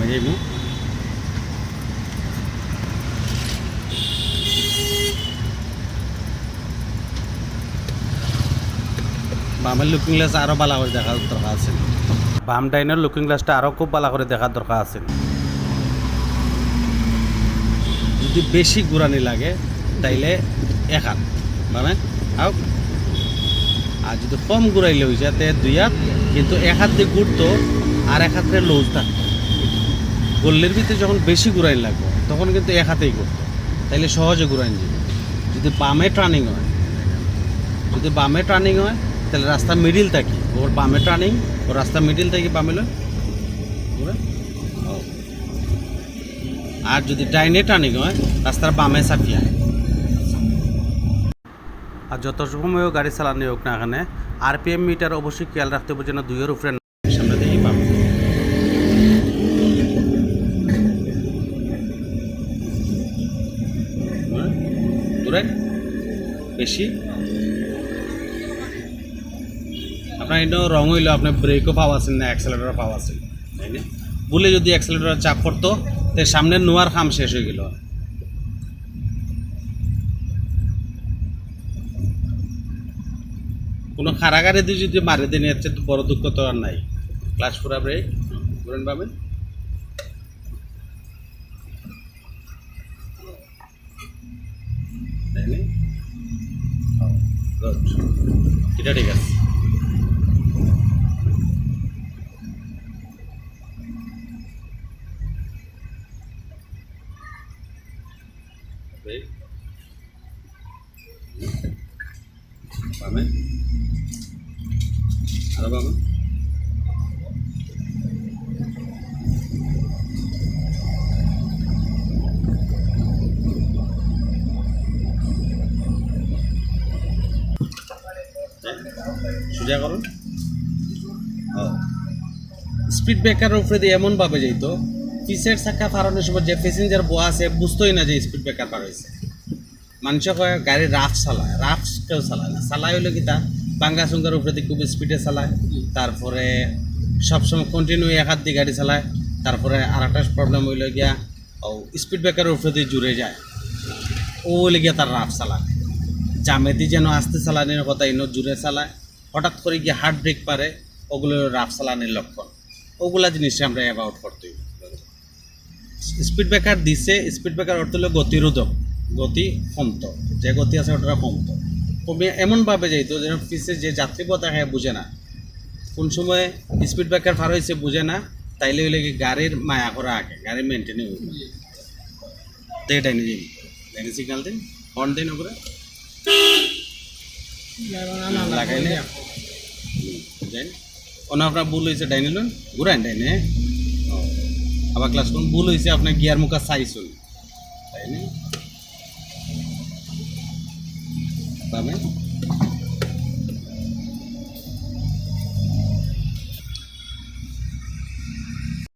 বামে যাইব বামের লুকিং গ্লাস আরও ভালো করে দেখার দরকার আছে বাম ডাইনের লুকিং গ্লাসটা আরও খুব ভালো করে দেখার দরকার আছে যদি বেশি ঘুরানি লাগে তাইলে এক হাত মানে আর যদি কম ঘুরাইলে হয়ে যাতে দুই হাত কিন্তু এক হাত দিয়ে ঘুরতো আর এক হাতের লুজ থাকতো গল্লের ভিতরে যখন বেশি ঘুরাইন লাগবে তখন কিন্তু এক হাতেই ঘুরতো তাইলে সহজে ঘুরাইন যাবে যদি বামে টার্নিং হয় তাহলে রাস্তা মিডিল থাকি ওর বামে টার্নিং ও রাস্তা মিডিল থাকি বামে লয় আর যদি ডাইনে টার্নিং হয় রাস্তার বামে চাপিয়া আর যত সময়ও গাড়ি চালানো হোক না এখানে আরপিএম মিটার অবশ্যই খেয়াল রাখতে হবে যেন দুইয়ের উপরে সামনে দেখি পাবে বেশি আপনার এটা রং হইলো আপনার ব্রেকও পাওয়া আছেন না অ্যাক্সেলেটারও পাওয়া আছেন তাই না বলে যদি অ্যাক্সেলেটার চাপ পড়তো তো সামনের নোয়ার খাম শেষ হয়ে গেল কোনো খারা গাড়ি দিয়ে যদি মারে দিন এর চেয়ে বড় দুঃখ তো আর নাই ক্লাস পুরা ব্রেক ধরেন পাবেন তাই না এটা ঠিক আছে পাবেন আরো পাবেন সোজা করুন স্পিড ব্রেকারের উপরে দিয়ে এমনভাবে যাইত পিসের চাকা ফারানোর সময় যে প্যাসেঞ্জার বয়া আছে বুঝতোই না যে স্পিড ব্রেকার পার হয়েছে মানুষ কয় গাড়ি রাফ চালায় রাফ কেউ চালায় না চালায় হইলো কি তা বাঙ্গা চুঙ্গার উপরে দিয়ে খুব স্পিডে চালায় তারপরে সবসময় কন্টিনিউ এক হাত দিয়ে গাড়ি চালায় তারপরে আর একটা প্রবলেম হইলো গিয়া ও স্পিড ব্রেকারের উপরে দিয়ে জুড়ে যায় ও হইলে গিয়া তার রাফ চালায় জামেতি যেন আস্তে চালানোর কথা ইনো জুড়ে চালায় হঠাৎ করে গিয়ে হার্ড ব্রেক পারে ওগুলো রাফ চালানোর লক্ষণ ওগুলা জিনিসটা আমরা অ্যাভাউট করতে স্পিড ব্রেকার দিছে স্পিড ব্রেকার অর্থ হলো গতিরোধক গতি কমত যে গতি আছে ওটা কমত কমে এমনভাবে যাইতো যেন পিছে যে যাত্রীপথ থাকে বুঝে না কোন সময় স্পিড ব্রেকার পার হয়েছে বুঝে না তাইলে হইলে কি গাড়ির মায়া করা আগে গাড়ি মেনটেন হইব তো এটাই নিয়ে যাই সিগনাল দিন হর্ন দিন ওপরে লাগাইলে যাই অন্য আপনার ভুল হয়েছে ডাইনে লুন ঘুরাইন ডাইনে আবার ক্লাস করুন ভুল হয়েছে আপনার গিয়ার মুখা চাইছুন তাই না